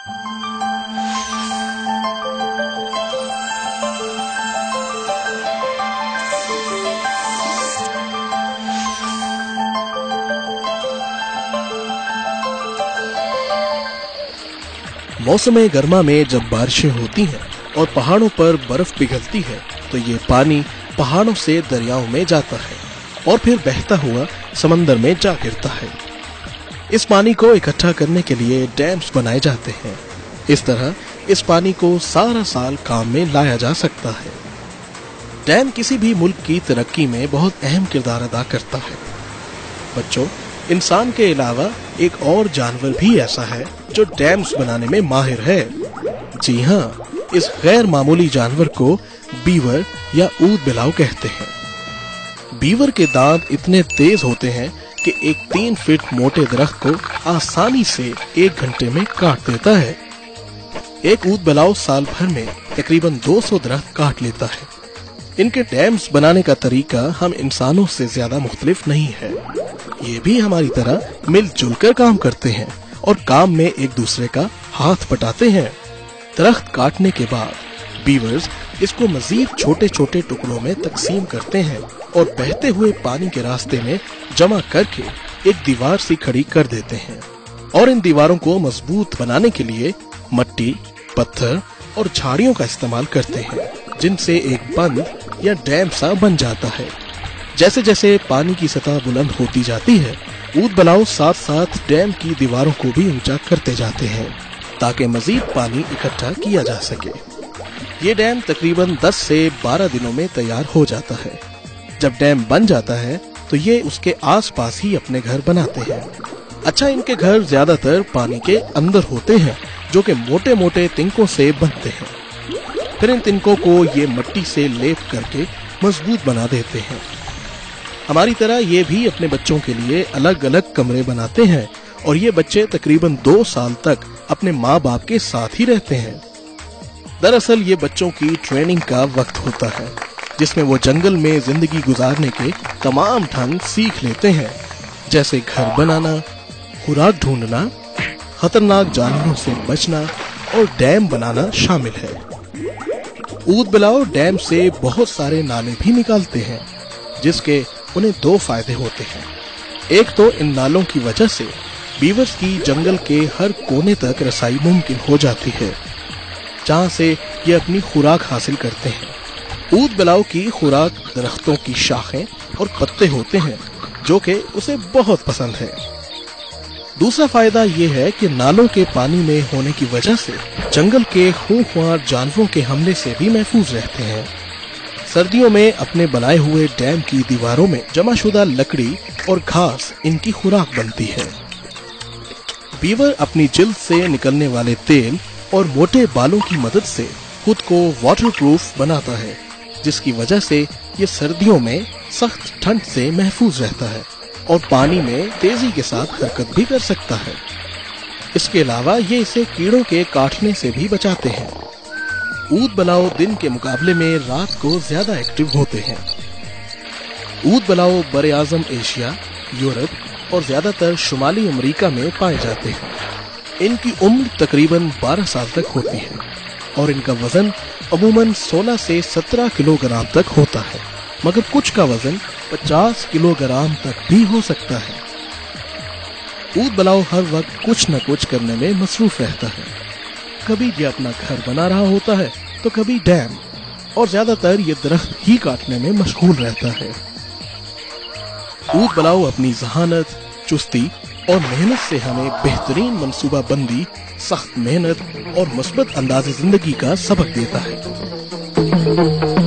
मौसम गर्मा में जब बारिशें होती हैं और पहाड़ों पर बर्फ पिघलती है तो ये पानी पहाड़ों से दरियाओं में जाता है और फिर बहता हुआ समंदर में जा गिरता है। इस पानी को इकट्ठा करने के लिए डैम्स बनाए जाते हैं। इस तरह इस पानी को सारा साल काम में लाया जा सकता है। डैम किसी भी मुल्क की तरक्की में बहुत अहम किरदार अदा करता है। बच्चों, इंसान के अलावा एक और जानवर भी ऐसा है जो डैम्स बनाने में माहिर है। जी हाँ, इस गैर मामूली जानवर को बीवर या ऊद बिलाव कहते हैं। बीवर के दांत इतने तेज होते हैं कि एक 3 फीट मोटे दरख्त को आसानी से 1 घंटे में काट देता है। एक ऊद बिलाव साल भर में तकरीबन 200 दरख्त काट लेता है। इनके डैम्स बनाने का तरीका हम इंसानों से ज्यादा मुख्तलिफ नहीं है। ये भी हमारी तरह मिलजुल कर काम करते हैं और काम में एक दूसरे का हाथ बटाते हैं। दरख्त काटने के बाद बीवर्स इसको मजीद छोटे छोटे टुकड़ों में तकसीम करते हैं और बहते हुए पानी के रास्ते में जमा करके एक दीवार सी खड़ी कर देते हैं और इन दीवारों को मजबूत बनाने के लिए मट्टी, पत्थर और झाड़ियों का इस्तेमाल करते हैं, जिनसे एक बंद या डैम सा बन जाता है। जैसे जैसे पानी की सतह बुलंद होती जाती है, ऊद बिलाव साथ साथ डैम की दीवारों को भी ऊंचा करते जाते हैं ताकि मजीद पानी इकट्ठा किया जा सके। ये डैम तकरीबन 10 से 12 दिनों में तैयार हो जाता है। जब डैम बन जाता है तो ये उसके आसपास ही अपने घर बनाते हैं। अच्छा, इनके घर ज्यादातर पानी के अंदर होते हैं जो कि मोटे मोटे तिनकों से बनते हैं। फिर इन तिनकों को ये मट्टी से लेप करके मजबूत बना देते हैं। हमारी तरह ये भी अपने बच्चों के लिए अलग अलग कमरे बनाते हैं और ये बच्चे तकरीबन 2 साल तक अपने माँ बाप के साथ ही रहते हैं। दरअसल ये बच्चों की ट्रेनिंग का वक्त होता है जिसमें वो जंगल में जिंदगी गुजारने के तमाम ढंग सीख लेते हैं, जैसे घर बनाना, खुराक ढूंढना, खतरनाक जानवरों से बचना और डैम बनाना शामिल है। ऊद बिलाव डैम से बहुत सारे नाले भी निकालते हैं जिसके उन्हें 2 फायदे होते हैं। एक तो इन नालों की वजह से बीवर्स की जंगल के हर कोने तक रसाई मुमकिन हो जाती है जहाँ से ये अपनी खुराक हासिल करते हैं। ऊद बिलाव की खुराक दरख्तों की शाखें और पत्ते होते हैं जो कि उसे बहुत पसंद है। दूसरा फायदा ये है कि नालों के पानी में होने की वजह से जंगल के खूंखार जानवरों के हमले से भी महफूज रहते हैं। सर्दियों में अपने बनाए हुए डैम की दीवारों में जमाशुदा लकड़ी और घास इनकी खुराक बनती है। बीवर अपनी जिल्द से निकलने वाले तेल और मोटे बालों की मदद से खुद को वाटरप्रूफ बनाता है, जिसकी वजह से ये सर्दियों में सख्त ठंड से महफूज रहता है और पानी में तेजी के साथ हरकत भी कर सकता है। इसके अलावा ये इसे कीड़ों के काटने से भी बचाते हैं। ऊद बिलाव दिन के मुकाबले में रात को ज्यादा एक्टिव होते हैं। ऊद बिलाव बड़े आजम एशिया, यूरोप और ज्यादातर शुमाली अमेरिका में पाए जाते हैं। इनकी उम्र तकरीबन 12 साल तक होती है और इनका वजन अमूमन 16 से 17 किलोग्राम तक होता है, मगर कुछ का वजन 50 किलोग्राम तक भी हो सकता है। ऊद बिलाव हर वक्त कुछ न कुछ करने में मसरूफ रहता है। कभी ये अपना घर बना रहा होता है तो कभी डैम, और ज्यादातर ये दरख्त ही काटने में मशगूल रहता है। ऊद बिलाव अपनी जहानत, चुस्ती और मेहनत से हमें बेहतरीन मंसूबा बंदी, सख्त मेहनत और मुस्बत अंदाज़े जिंदगी का सबक देता है।